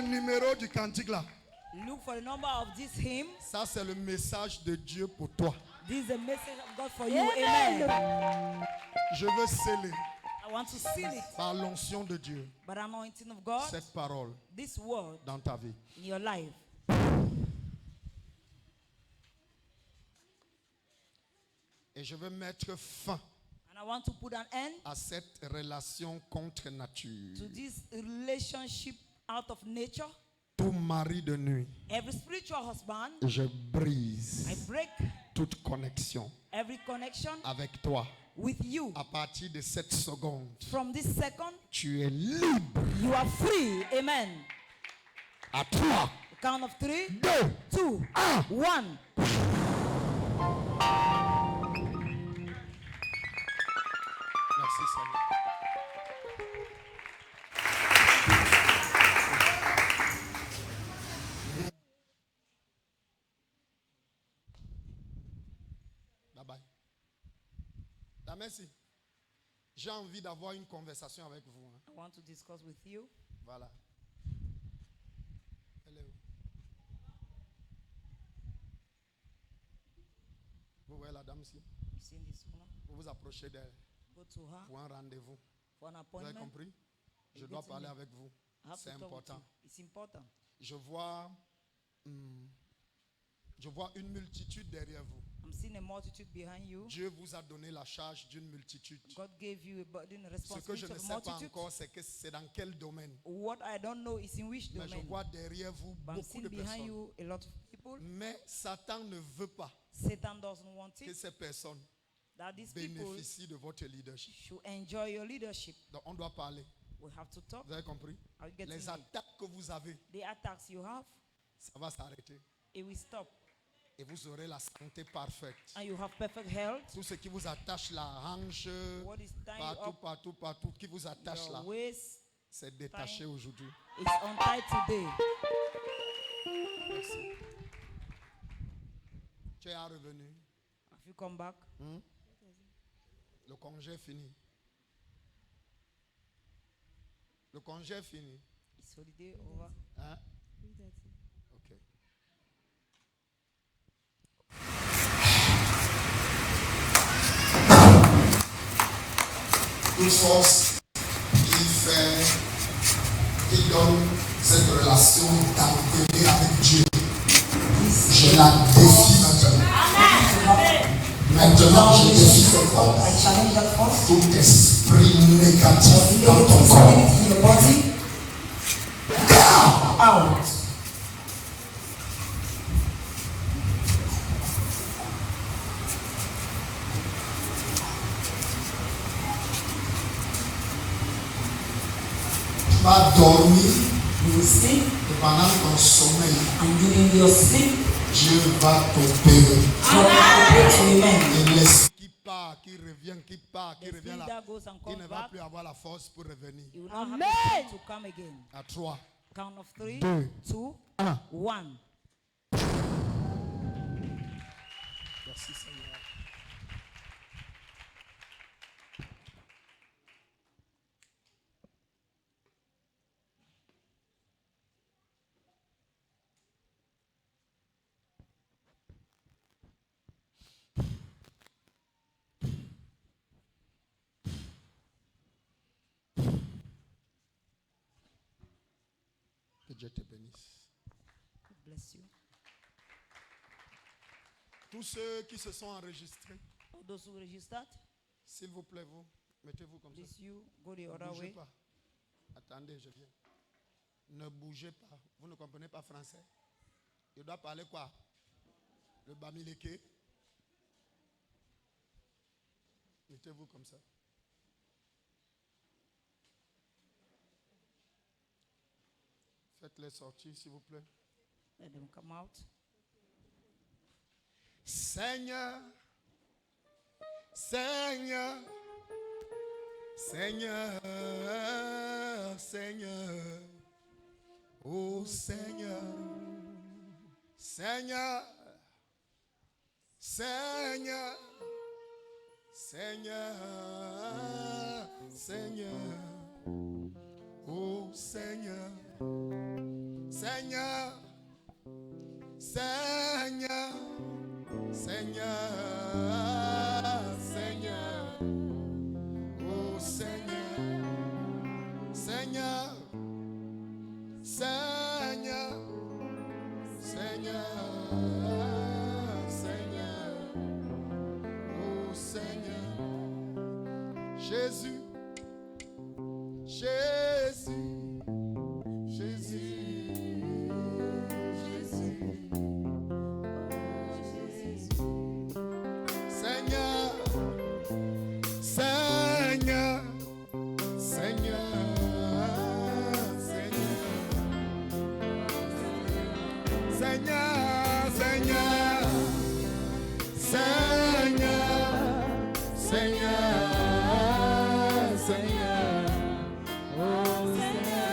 numéro du cantique là. Look for the number of this hymn. Ça, c'est le message de Dieu pour toi. This is the message of God for you. Amen. Je veux sceller I want to seal it par l'onction de Dieu by the anointing of God. cette parole This word dans ta vie. in your life. Et je veux mettre fin And I want to put an end à cette relation contre nature. to this relationship out of nature. Tout mari de nuit, Every spiritual husband, je brise I break toute connexion every connection avec toi. with you. À partir de cette seconde, From this second, tu es libre. you are free. Amen. À toi. Count of 3, 2, 2, 1. Merci Seigneur. Bye bye. Merci. J'ai envie d'avoir une conversation avec vous. Hein. I want to discuss with you. Voilà. Hello. Vous voyez la dame ici? You see this woman? Vous vous approchez d'elle Go to her pour un rendez-vous. for an Vous avez appointment. compris? Je You dois get to parler me. avec vous. I have C'est to talk with important. you. It's important. Je vois une multitude derrière vous. I'm seeing a multitude behind you. Dieu vous a donné la charge d'une multitude. God gave you a burden, a Ce que je responsibility ne of sais pas multitude. encore, c'est que c'est dans quel domaine. What I don't know is in which Mais je domain. vois derrière vous But I'm beaucoup seeing de behind personnes. you a lot of people. Mais Satan ne veut pas Satan doesn't want que it. ces personnes That these people bénéficient de votre leadership. should enjoy your leadership. Donc on doit parler. We have to talk. Vous avez compris? Are you getting Les me? attaques que vous avez, The attacks you have, ça va s'arrêter. it will stop. Et vous aurez la santé parfaite. And you have perfect health. Tout ce qui vous attache la hanche, What is tying you partout, qui vous attache up, là, your waist c'est détaché aujourd'hui. is untied today. Merci. Tu es revenu. Have you come back? Le congé est fini. Le congé est fini. Is holiday over? Hein? Ok. Toute force qui donne cette relation d'entrer avec Dieu, je la défie maintenant. Maintenant, je défie cette force. Tout esprit négatif dans ton corps. Out. Tu vas dormir. You will sleep, Et pendant ton sommeil, and during your sleep, Dieu va t'opérer. God will open to amen. Et l'esprit qui part, qui revient, qui part, qui The revient spirit là, that goes and il comes ne va back, plus avoir la force pour revenir. you will not have the strength to come again. À 3. Count of 3, 2, 2, 1. 1. Merci Seigneur. Que Dieu te bénisse. God bless you. Tous ceux qui se sont enregistrés, All those who registered, s'il vous plaît, vous, mettez-vous comme ça. please you go the Ne other bougez way. pas. Attendez, je viens. Ne bougez pas. Vous ne comprenez pas français? Il doit parler quoi? Le bamileke. Mettez-vous comme ça. Faites-les sortir, s'il vous plaît. Let them come out. Seigneur, Seigneur, Seigneur, Seigneur, oh Seigneur, Seigneur, Seigneur, Seigneur, Seigneur, oh Seigneur. Seigneur, Seigneur, Seigneur, Seigneur, oh Seigneur, Seigneur, Seigneur, Seigneur, Seigneur, oh Seigneur, Jésus, Jésus, Jésus. Seigneur, Seigneur, Seigneur, Seigneur, Seigneur, Seigneur, Seigneur, Seigneur, oh Seigneur,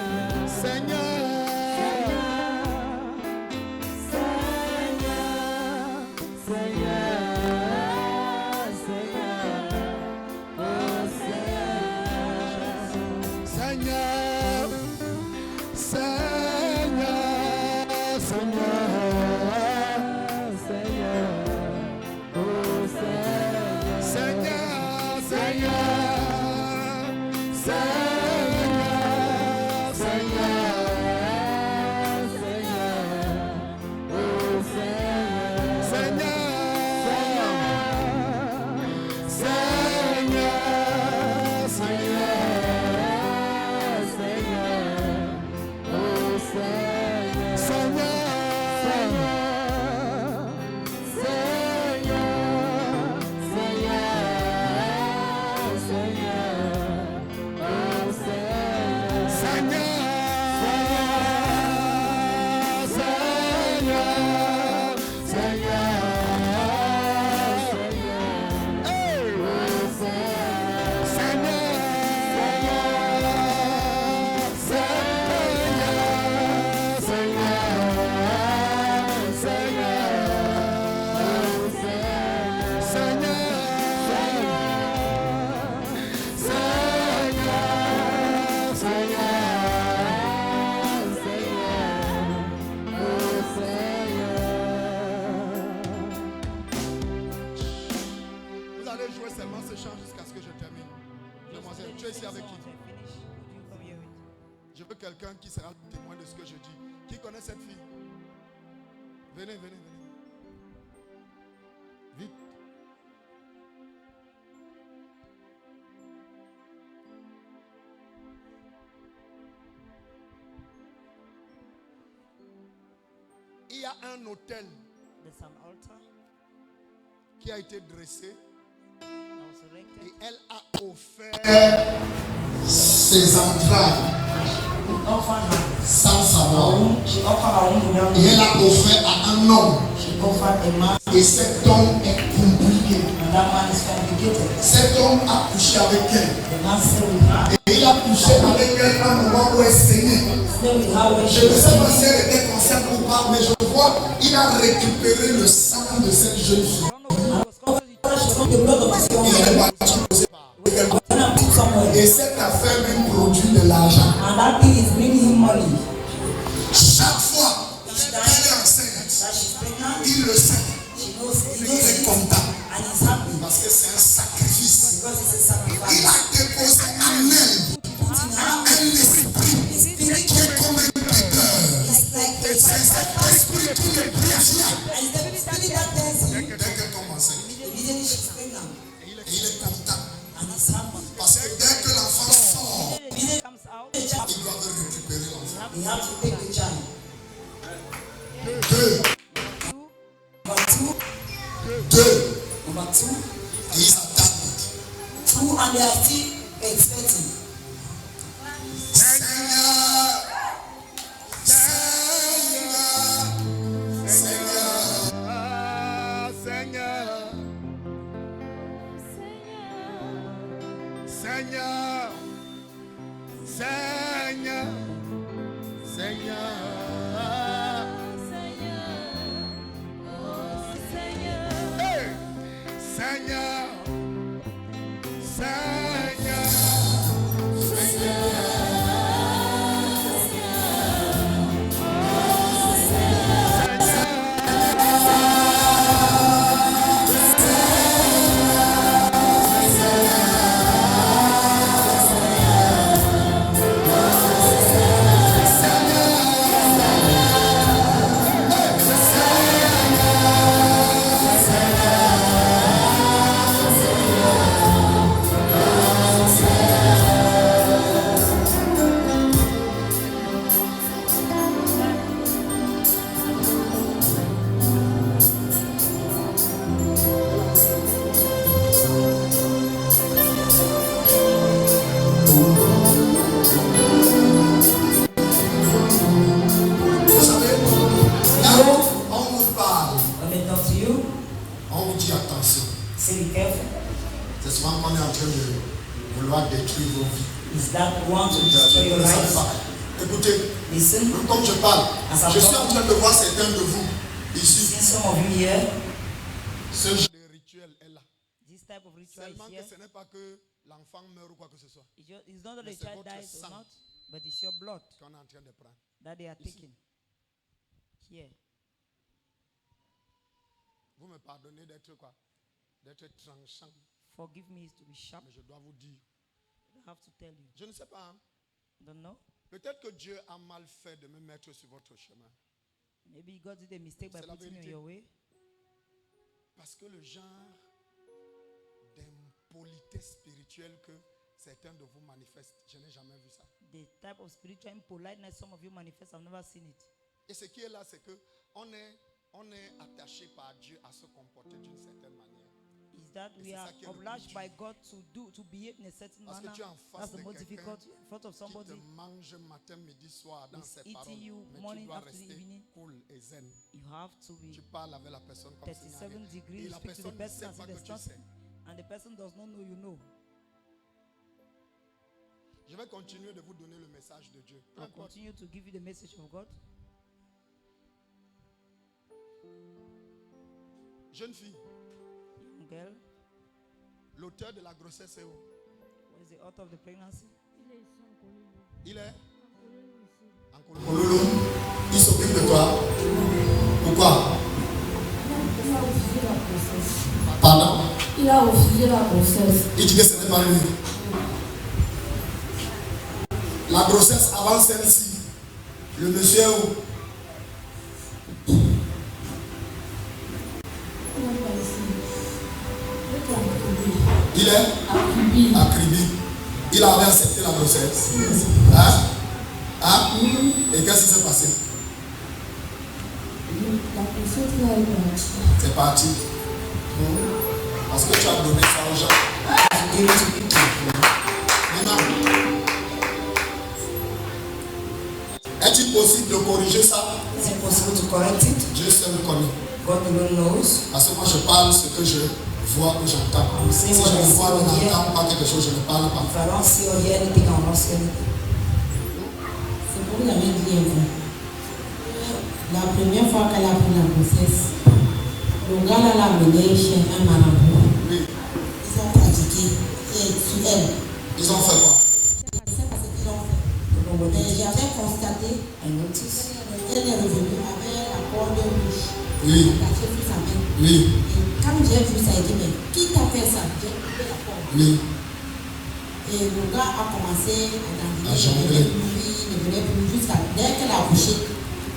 quelqu'un qui sera témoin de ce que je dis. Qui connaît cette fille? Venez, venez, venez. Vite. Il y a un autel qui a été dressé et elle a offert ses entrailles sans savoir. Et elle a offert à un homme. Et cet homme est compliqué. Cet homme a couché avec elle. Et il a couché avec elle à un moment où elle saignait. Je ne sais pas si elle était consciente ou pas, mais je vois qu'il a récupéré le sang de cette jeune fille. Et cette affaire lui produit de l'argent. Chaque fois qu'elle est enceinte, il le sait. Il est content. Parce que c'est un sacrifice. Il a déposé en elle un esprit qui est comme un péteur. Et c'est cet esprit qui est brillant. Dès qu'elle tombe enceinte, il est content. Parce que dès que l'enfant sort, il doit récupérer l'enfant. Deux. Et ils attendent. Two and they are still expecting. Seigneur, Seigneur, Seigneur, Seigneur, Seigneur, Seigneur, Seigneur, Seigneur, Seigneur, On vous dit attention. Say be careful. C'est souvent qu'on est en train de vouloir détruire vos vies. Is that want to destroy your life? Écoutez, Listen. comme je parle, je suis en train de voir certains de vous ici. See some of you here. Ce genre de rituel est là. This type of ritual Seulement is que here. ce n'est pas que l'enfant meurt ou quoi que ce soit. It's not that Mais the c'est child votre dies or sang. not, but it's your blood Qu'on est en train de prendre. that they are Ici. taking. Here. Vous me pardonnez d'être quoi? D'être tranchant. Forgive me is to be sharp. Mais je dois vous dire. I have to tell you. Je ne sais pas. Hein? Don't know. Peut-être que Dieu a mal fait de me mettre sur votre chemin. Maybe God did a mistake by C'est la putting you on vérité. your way. Parce que le genre d'impolitesse spirituelle que certains de vous manifestent, je n'ai jamais vu ça. The type of spiritual impoliteness some of you manifest, I've never seen it. Et ce qui est là, c'est que on est attaché par Dieu à se comporter d'une certaine manière. Is that Et we c'est are ça qui est le obliged plus by dur. God to behave in a certain Parce que manner. tu es en face That's the de most quelqu'un difficult in front of qui somebody. te mange matin, midi, soir dans is ses eating paroles. you Mais tu morning, dois afternoon, rester evening. cool et zen. You have to be Tu parles avec la personne comme si 37 rien. degrees, Et la speak to the personne ne person sait as pas if que there's tu sais. nothing, and the person does not know you know. Je vais continuer de vous donner le message de Dieu. Peu I'll importe. continue to give you the message of God. Jeune fille, Young girl, l'auteur de la grossesse est où? what is the author of the pregnancy? Il est en Kololo. Il s'occupe de toi. Pourquoi? Pardon? Il a refusé la grossesse. Il dit que ce n'est pas lui. La grossesse avant celle-ci, le monsieur est où? Il est à Kribi. Il avait accepté la grossesse. Hein? Hein? Et qu'est-ce qui s'est passé? La grossesse là est partie. C'est parti. Parce que tu as donné ça aux gens. Maintenant, est-il possible de corriger ça? Is it possible to correct it? Dieu seul connaît. God alone knows. Parce que moi je parle ce que je vois, que j'entends. Si je ne vois ou n'entends pas quelque chose, je ne parle pas. If I don't see or hear anything, I will not say anything. C'est pour la même vie. La première fois qu'elle a pris la grossesse, le gars là l'a amené chez un marabout. Oui. Ils ont pratiqué sur elle. Ils ont fait quoi? Je ne sais pas ce qu'ils ont fait. Mais j'avais constaté, I notice. elle est revenue avec la corde rouge. Oui. Attachée sur sa main. Oui. Et quand j'ai vu ça, il dit, mais qui t'a fait ça? J'ai coupé la corde. Oui. Et le gars a commencé à À danser, jongler. ne venait plus jusqu'à dès qu'elle a accouché.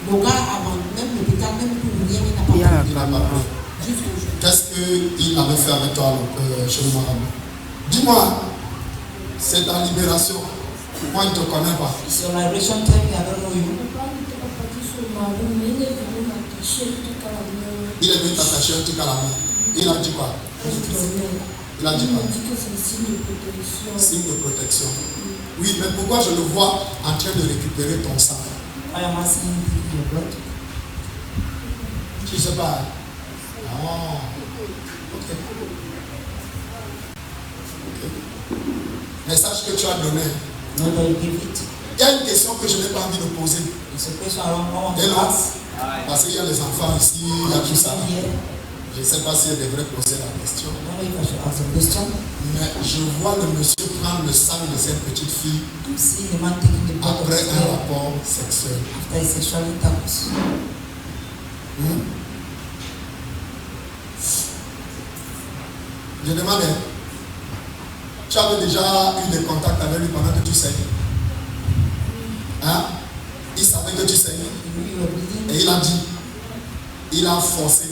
Le gars avant même l'hôpital, même pour rien, il n'a pas pris. Il n'a pas pris. Jusqu'au jour. Qu'est-ce qu'il avait fait avec toi chez le marabout? Dis-moi, c'est ta libération. Moi, il ne te connaît pas. It's your liberation time, I don't know you. Papa n'était pas parti sur le marabout, mais il est venu m'attacher tout à la main. Il est venu t'attacher un truc à la main. Il a dit quoi? Il a dit Il quoi? m'a dit que c'est signe de protection. Signe de protection. Oui, mais pourquoi je le vois en train de récupérer ton sang? I am asking your blood. Tu ne sais pas. Ah, ok. Message que tu as donné. Nobody give it. Il y a une question que je n'ai pas envie de poser. It's a question I don't want to Hello. ask. Parce qu'il y a les enfants ici, il y a tout ça. Here. Je ne sais pas si je devrais poser la question. I don't know if I should ask a question. Mais je vois le monsieur prendre le sang de cette petite fille I'm seeing the man taking the blood of après his un girl rapport sexuel. after his sexual intercourse. Je demande, tu avais déjà eu des contacts avec lui pendant que tu saignes? Hein? Il savait que tu saignes. You knew you were bleeding. Et il a dit, il a forcé.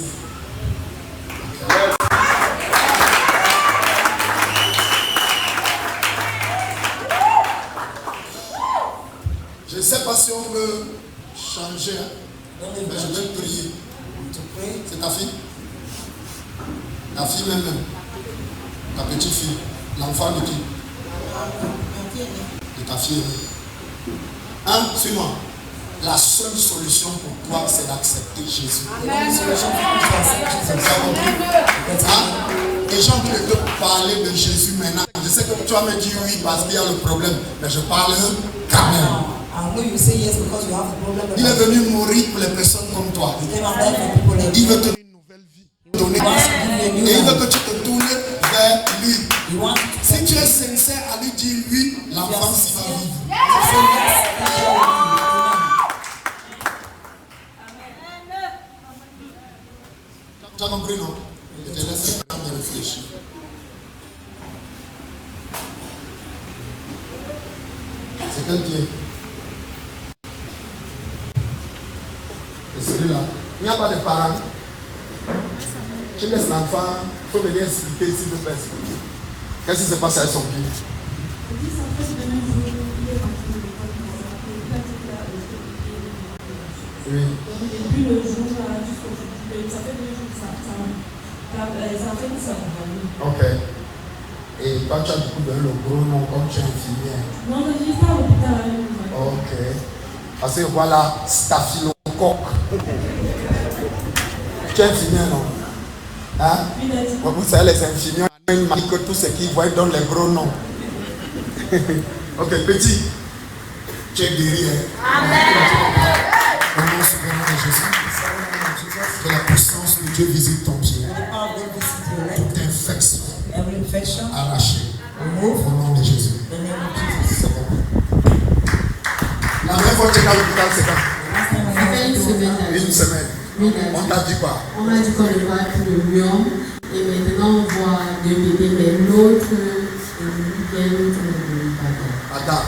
Je ne sais pas si on peut changer, hein, Don't know if mais I je vais should prier. to pray. C'est ta fille? Ta fille même. Ta petite fille. L'enfant de qui? De ta fille. Hein? Suis-moi. La seule solution pour toi, c'est d'accepter Jésus. The only solution for you is to accept Jesus. Tu as compris? Et j'ai envie de te parler de Jésus maintenant. Je sais que tu vas me dire oui parce qu'il y a le problème, mais je parle quand même. Il est venu mourir pour les personnes comme toi. Il veut te donner une nouvelle vie. Et il veut que tu te tournes vers lui. Si tu es sincère à lui dire oui, l'enfant s'y va vivre. Tu as compris, non? Je te laisse le temps de réfléchir. C'est quel Dieu? C'est celui-là. Il n'y a pas de parents. Tu laisses l'enfant, il faut venir expliquer s'il te plaît. Qu'est-ce qui se passe avec son pied? Oui. Depuis le jour, ça fait 2 jours, ça fait que ça va. Ok. Et toi, tu as du coup donné le gros nom comme tu es infirmière. Non, je dis pas à l'hôpital. Ok. Parce que voilà, staphylocoque. Tu es infirmière, non? Hein? Vous savez, les infirmières, ils m'ont dit que tout ce qu'ils voient donnent les gros noms. Ok, petit. Tu es guéri, hein? Amen. Au nom souverain de Jésus, que la puissance de Dieu visite ton pied. Toute infection arrachée. Au nom de Jésus. C'est bon. La dernière fois que tu es à l'hôpital, c'est quand? Ça fait une semaine. Une semaine. On t'a dit quoi? On m'a dit qu'on ne voit plus le lion. Et maintenant on voit 2 bébés, mais l'autre, Attends.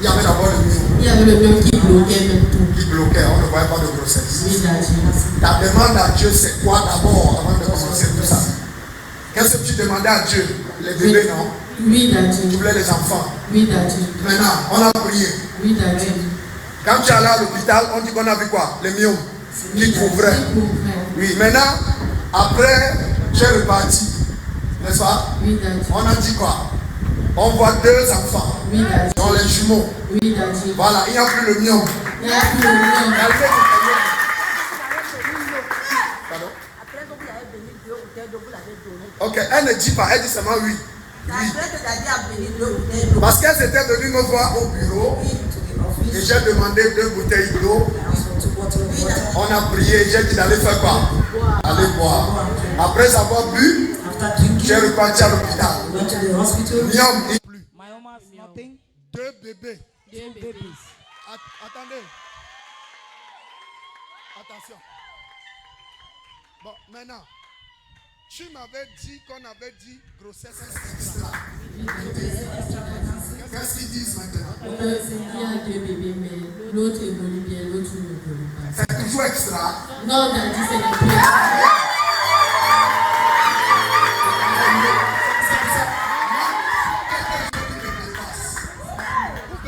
Il y avait d'abord le lion. il y avait le lion qui bloquait même tout. Qui bloquait, on ne voyait pas de grossesse. Oui, Daddy. Ta demande à Dieu, c'est quoi d'abord avant de commencer tout ça? Qu'est-ce que tu demandais à Dieu? Les bébés, non? Oui, Daddy. Tu voulais les enfants. Oui, Daddy. Maintenant, on a prié. Oui, Daddy. Quand tu es allé à l'hôpital, on dit qu'on a vu quoi? Les myomes qui couvraient. Oui, maintenant, après, j'ai reparti. N'est-ce pas? Oui, Daddy. On a dit quoi? On voit 2 enfants. Oui, Daddy. Dans les jumeaux. Oui, Daddy. Voilà, il n'y a plus le myome. Il n'y a plus le lion. Pardon? Ok, elle ne dit pas, elle dit seulement oui. Oui. Parce qu'elle s'était venue me voir au bureau et j'ai demandé 2 bouteilles d'eau. On a prié, j'ai dit d'aller faire quoi? Aller boire. Après avoir bu, j'ai reparti à l'hôpital. Myome, il plus. Myoma is nothing. 2 bébés. 2 babies. Attendez. Attention. Bon, maintenant, tu m'avais dit qu'on avait dit grossesse extra. Qu'est-ce qu'ils disent maintenant? Il y a 2 bébés, mais l'autre évolue bien, l'autre ne évolue pas. C'est toujours extra. Non, Daddy, c'est le plus.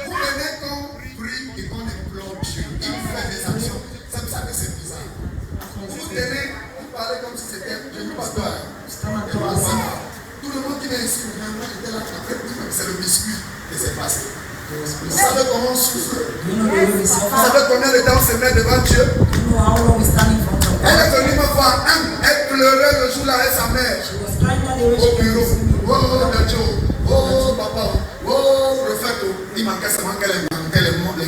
Vous venez qu'on prie et qu'on implore Dieu. Il fait des actions. C'est pour ça que c'est bizarre. Vous tenez, vous parlez comme si c'était. Je n'ai pas peur. Tout le monde qui vient ici, était là. C'est le biscuit qui s'est passé. Vous savez comment on souffre? Vous savez combien de temps on se met devant Dieu? Elle est venue me voir. Elle pleurait le jour là avec sa mère. Au bureau. Oh, Dieu. Oh, papa. Oh, prophète. Il manquait seulement qu'elle manquait les noms de lui.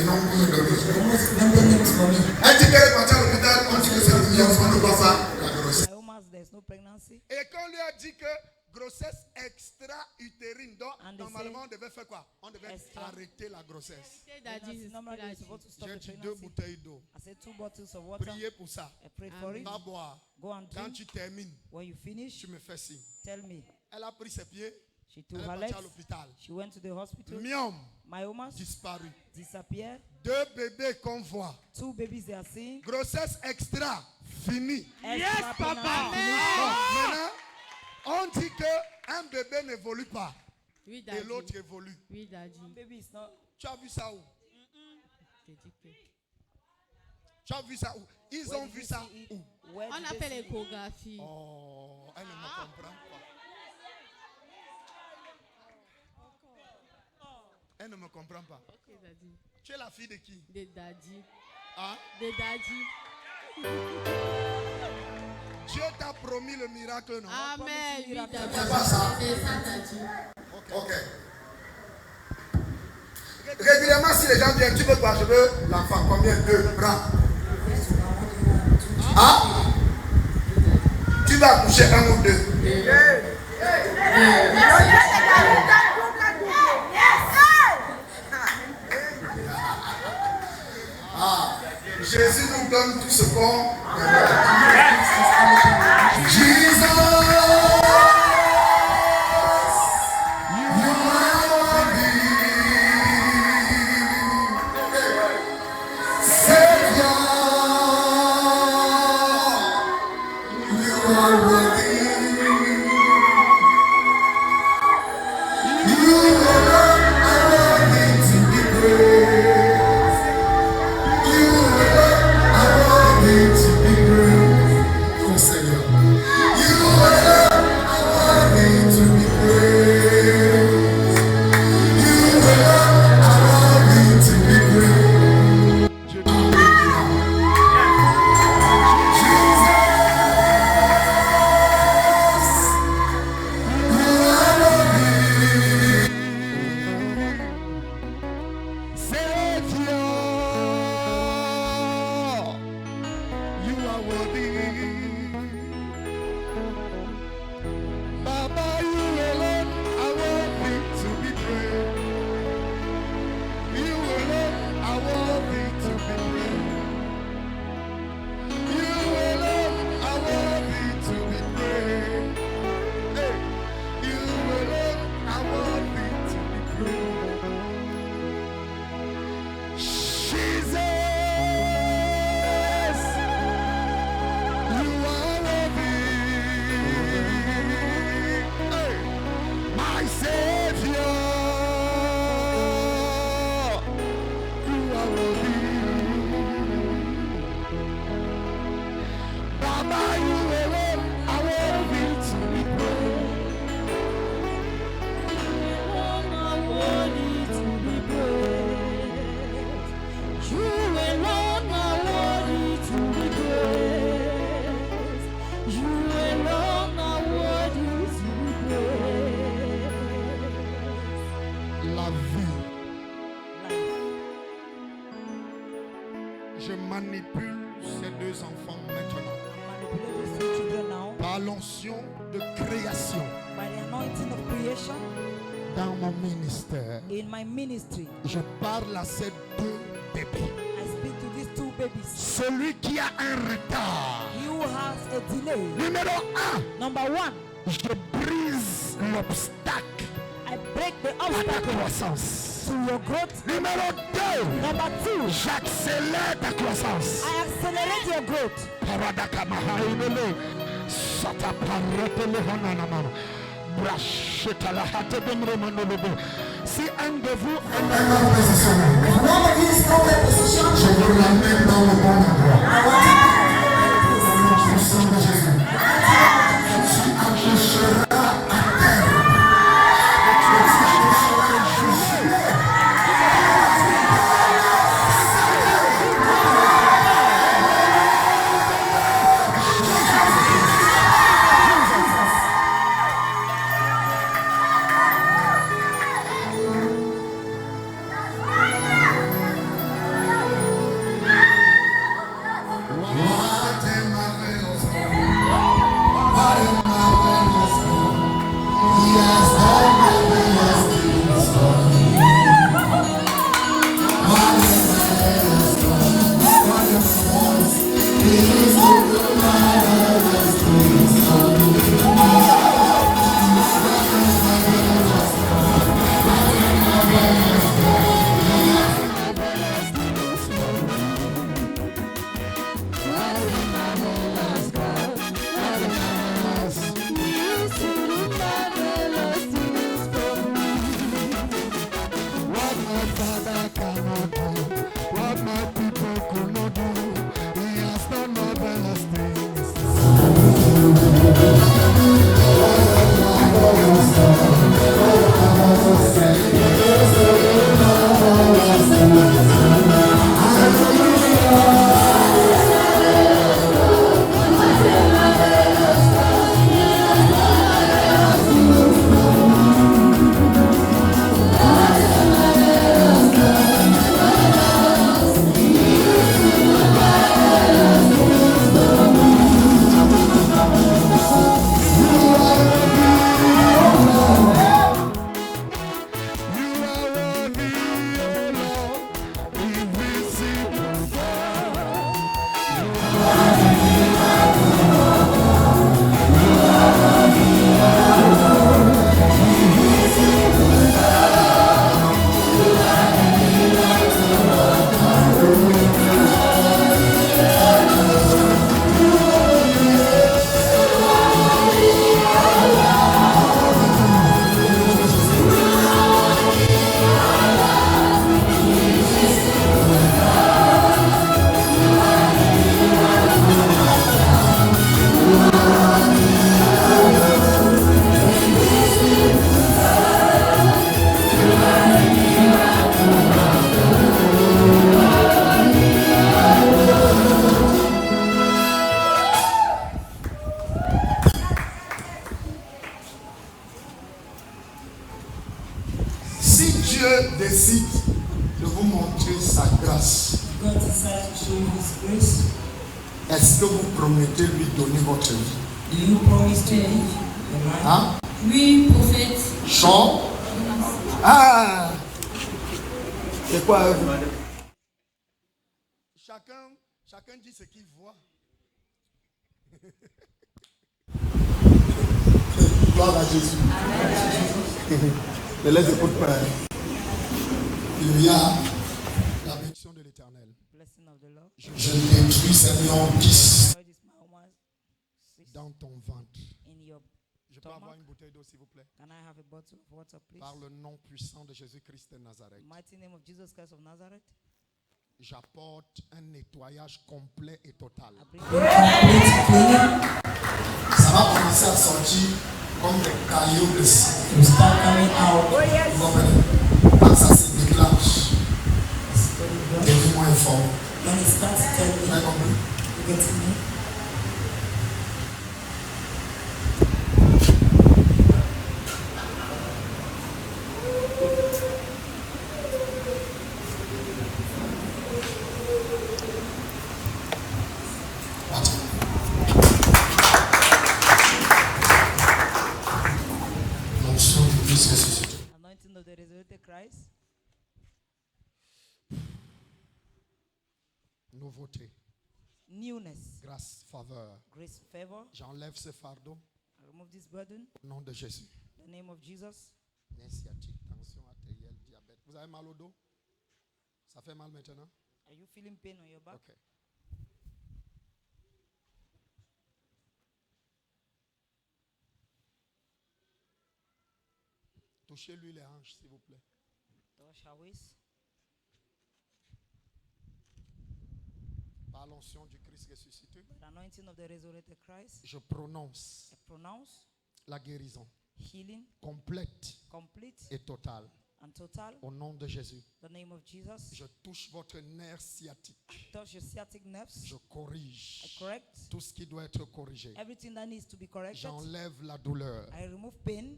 Elle dit qu'elle est partie à l'hôpital. On dit que c'est le million. On ne voit pas la grossesse. Myomas, there's no pregnancy. Et quand on lui a dit que grossesse extra-utérine, donc normalement on devait faire quoi? On devait arrêter la grossesse. Normally, you're supposed to stop J'ai the dit 2 pregnancy. bouteilles d'eau. I said 2 bottles of water. Priez pour ça. I prayed for it. Va boire. Go and Quand drink. tu termines, When you finish, tu me fais signe. tell me. Elle a pris ses pieds. She Elle took est her partie legs. à l'hôpital. She went to the hospital. Myome Myomas disparu. disappeared. 2 bébés qu'on voit. 2 babies they are seeing. Grossesse extra. Fini. Yes, Papa. Bon, maintenant, on dit qu'un bébé n'évolue pas. Oui, Et Daddy. l'autre évolue. Oui, Daddy. Baby is not. Tu as vu ça où? Je dis que- Tu as vu ça où? Ils ont vu ça où? Where On did a they fait see it? l'échographie. Oh, elle ne me comprend pas. Elle ne me comprend pas. Ok, Daddy. Tu es la fille de qui? De Daddy. Hein? De Daddy. Dieu t'a promis le miracle, non? Amen. C'est pas ça? C'est ça, t'as dit. Ok. Régulièrement, si les gens viennent, tu veux quoi? Je veux l'enfant. Combien? 2. Prends. Ah? Tu vas coucher 1 ou 2. Ah, Jésus nous donne tout ce qu'on Jesus, you are worthy. Savior, you are worthy. You alone are worthy to be praised. You alone are worthy to be praised. Oh Seigneur, you alone are worthy to be praised. You alone are worthy to be praised. Je manipule ces 2 enfants maintenant Manipulate these 2 children now par l'onction de création by the anointing of creation dans mon ministère. in my ministry. Je parle à ces 2 bébés. I speak to these 2 babies. Celui qui a un retard. You have a delay. Numéro 1. Number 1, Je brise l'obstacle I break the à la obstacle croissance. to your growth. Numéro 2. Number 2, J'accélère ta croissance. I accelerate your growth. Paradakamahainele. Sataparatele hananamana. Brachetala hatebemremanolobo. Si un de vous est dans la position, je vous l'amène dans le bon endroit. Au sang de Jésus. Tu accrocheras à terre. Wow. décide de vous montrer sa grâce, God decides to show you His grace, est-ce que vous promettez lui donner votre vie? do you promise to give your life? Hein? Oui, prophète. Chaud? Ah! C'est quoi avec vous? Chacun dit ce qu'il voit. Gloire à Jésus. Ne les écoute pas. Il y a la bénédiction de l'Éternel. Blessing of the Lord. Je détruis ces lions 10 Lord is my woman. dans ton ventre. In your Je peux avoir stomach. une bouteille d'eau, s'il vous plaît? Can I have a bottle of water, please? Par le nom puissant de Jésus-Christ de Nazareth. Mighty name of Jesus Christ of Nazareth. J'apporte un nettoyage complet et total. I bring Complete cleaning. Ça va commencer à sortir comme des cailloux de sang. You start coming out. Vous comprenez? Quand ça se déclenche, tenez-moi informé. When it starts Vous telling avez compris? you getting me. L'onction du Christ ressuscité. anointing of the resurrected Christ. Nouveauté, Newness. grâce, faveur. Grace, favor. J'enlève ce fardeau I remove this burden. au nom de Jésus. In the name of Jesus. Nerf sciatique, tension artérielle, diabète. Vous avez mal au dos? Ça fait mal maintenant? Are you feeling pain on your back? Ok. Touchez-lui les hanches, s'il vous plaît. Touch her waist. Par l'onction du Christ ressuscité, By the anointing of the resurrected Christ. je prononce I pronounce la guérison healing, complète complete et totale and total. au nom de Jésus. In the name of Jesus. Je touche votre nerf sciatique. Touch your sciatic nerves. Je I corrige correct tout ce qui doit être corrigé. everything that needs to be corrected. J'enlève la douleur. I remove pain.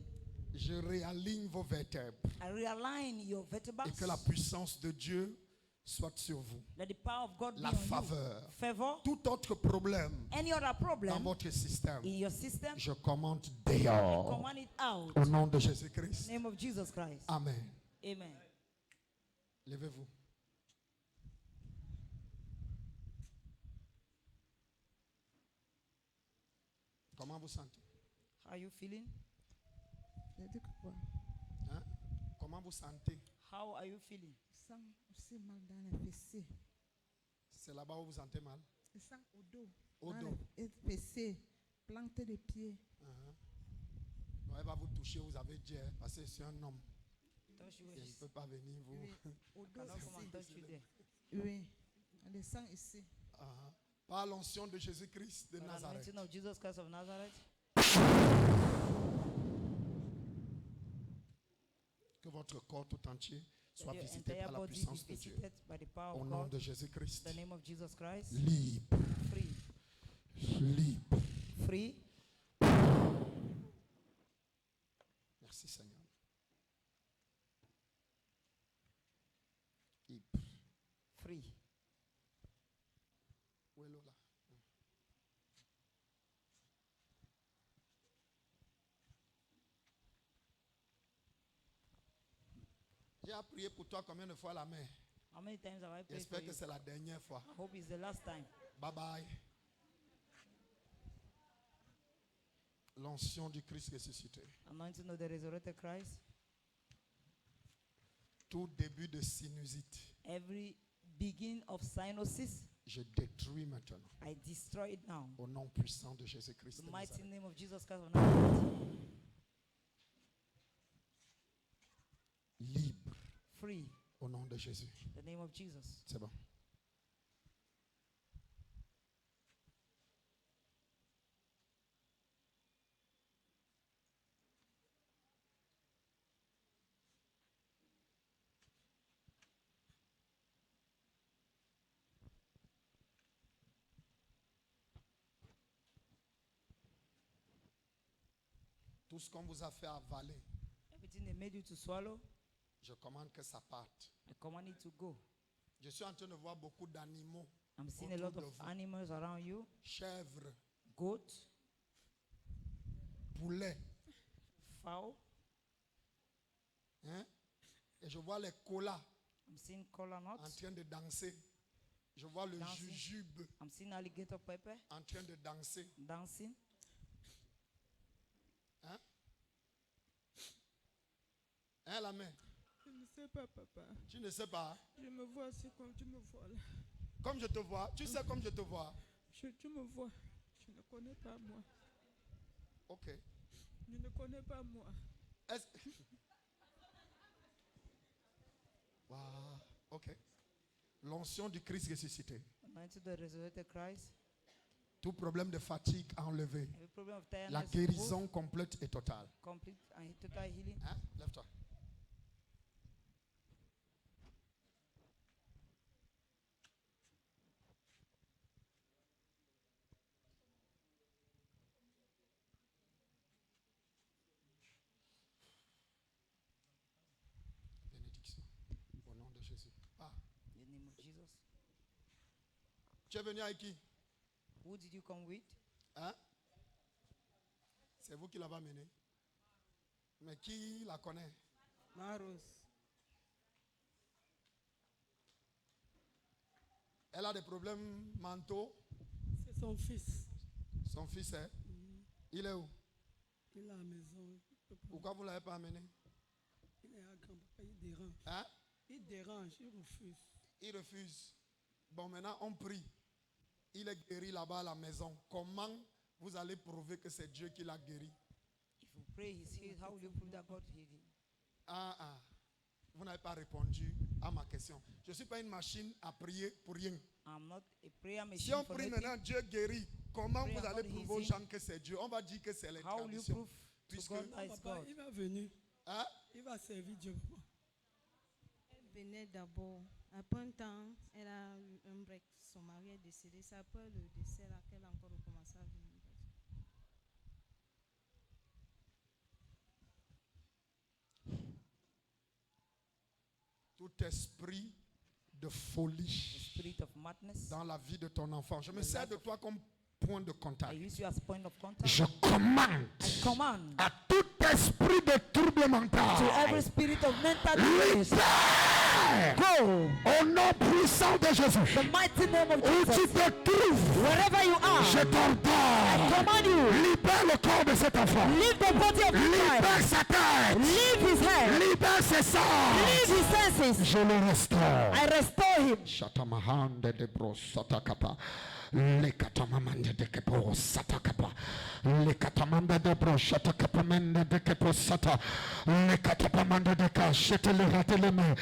Je réaligne vos vertèbres I realign your vertebrae. et que la puissance de Dieu soit sur vous. Let the power of God La be on faveur. you. Favor. Tout autre problème Any other dans problem votre système, in your system, je commande dehors command it out. au nom de In Jésus-Christ. the name of Jesus Christ. Amen. Amen. Levez-vous. Comment vous sentez? How are you feeling? Hein? Comment vous sentez? How are you feeling? Sens aussi mal dans les fessiers. C'est là-bas où vous sentez mal? Je sens au dos. Au dans dos. les fessiers. Planter des pieds. Non, elle va vous toucher, vous avez dit, hein, parce que c'est un homme. Touch your Il ne waist. peut pas venir vous. Au dos Cannot come and ici. touch you there. Oui. On les sent ici. Par l'onction de Jésus-Christ de By the Nazareth, anointing of Jesus Christ of Nazareth. que votre corps tout entier soit Let your visité entire par la body be puissance de Dieu. visited by the power Au of nom God. de Jésus-Christ. In the name of Jesus Christ. Libre, Free. libre. Free. Merci Seigneur. Libre. Free. Où est Lola? J'ai prié pour toi combien de fois la main? How many times have I prayed for J'espère you? que c'est la dernière fois. I hope it's the last time. Bye bye. L'onction du Christ ressuscité. Anointing of the resurrected Christ. Tout début de sinusite, Every beginning of cyanosis, je détruis maintenant. I destroy it now. Au nom puissant de Jésus-Christ. The de mighty Nazareth. name of Jesus Christ of Nazareth. Libre. Free. Au nom de Jésus. The name of Jesus. C'est bon. Tout ce qu'on vous a fait avaler, Everything they made you to swallow, Je commande que ça parte. I command it to go. Je suis en train de voir beaucoup d'animaux. I'm seeing a autour lot de of vous. animals around you. Chèvres, Goat, poulets. fowl. Hein? Et je vois les koalas I'm seeing koala en nuts. train de danser. Je vois le Dancing. jujube I'm seeing alligator pepper en train de danser. dancing. Hein? Hein, la main? Je ne sais pas, papa. Tu ne sais pas. Je me vois aussi comme tu me vois là. Comme je te vois. Tu sais comme je te vois. Tu me vois. Je ne connais pas moi. Ok. Je ne connais pas moi. Est-ce... Wow. Ok. L'onction du Christ ressuscité. Anointed the resurrected Christ. Tout problème de fatigue enlevé. Every problem of tiredness La removed. guérison complète et totale. Complete and total healing. Hein? Lève-toi. Bénédiction. Au nom de Jésus. Ah, In the name of Jesus. tu es venu avec qui? Who did you come with? Hein? C'est vous qui l'avez amené. Mais qui la connaît? Maros. Elle a des problèmes mentaux. C'est son fils. Son fils est. Il est où? Il est à la maison. Pourquoi vous ne l'avez pas amené? Il est à grand-papa. Il dérange. Hein? Il dérange. Il refuse. Il refuse. Bon, maintenant on prie. Il est guéri là-bas à la maison. Comment vous allez prouver que c'est Dieu qui l'a guéri? If you pray he's healed, how will you prove that God healed him? Ah. Vous n'avez pas répondu à ma question. Je ne suis pas une machine à prier pour rien. I'm not a prayer machine Si on for prie nothing. maintenant, Dieu guérit. Comment Pray vous allez about prouver aux healing. gens que c'est Dieu? On va dire que c'est les How will you traditions. prove to Puisque, God that it's Papa, God? il va venir. hein? Il va servir Dieu. Elle venait d'abord. Après un temps, elle a eu un break. Son mari est décédé. C'est après le décès là qu'elle a encore recommencé à venir. Tout esprit de folie Spirit of madness. dans la vie de ton enfant. Je me sers de toi comme point de I contact. use you as point of contact. Je commande I command à tout esprit de trouble to mental. every spirit of mental illness. Libère Go! au nom puissant de Jésus. The mighty name of Où tu Jesus. te trouves, Wherever you je are, t'ordonne. command you. Libère le corps de cet enfant. Leave the body of the Libère child. sa tête. Leave his head. Libère ses sangs. Leave his senses. Je le restaure. I restore him. Shatamahande de brosatakapa. Le katamamande de kepo satakapa. Le katamande de brosatakapamende de kepo sata. Le katapamande de kachete le ratele me.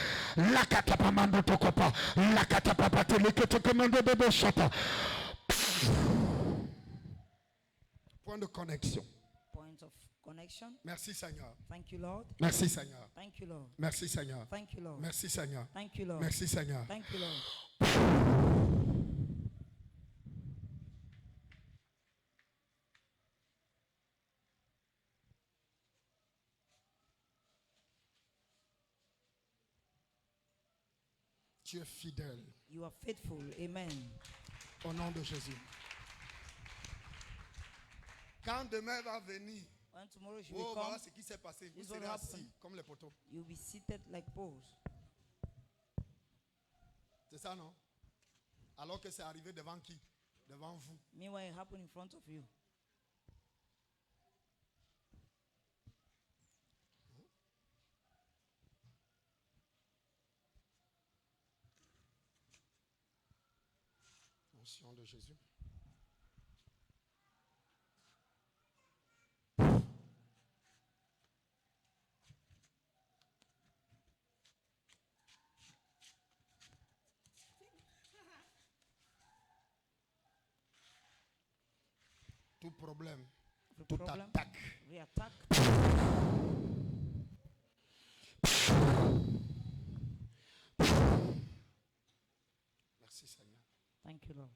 La katapamande tokopa. La katapapate le ketokomande de boshata. Point de connexion. Point of connection. Merci Seigneur. Thank you, Lord. Merci Seigneur. Thank you, Lord. Merci Seigneur. Thank you, Lord. Merci Seigneur. Thank you, Lord. Merci Seigneur. Thank you, Lord. Tu es fidèle. You are faithful. Amen. Au nom de Jésus. Quand demain va venir, When tomorrow she will oh, come, voilà ce qui s'est passé. Vous This serez will happen. assis comme les poteaux. you'll be seated like poles. C'est ça, non? Alors que c'est arrivé devant qui? Devant vous. Meanwhile, it happened in front of you. Onction de Jésus. Tout problème, Every toute problem, attaque, every attack, merci Seigneur. thank you, Lord.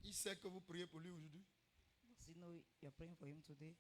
Il sait que vous priez pour lui aujourd'hui. Does he know you're praying for him today?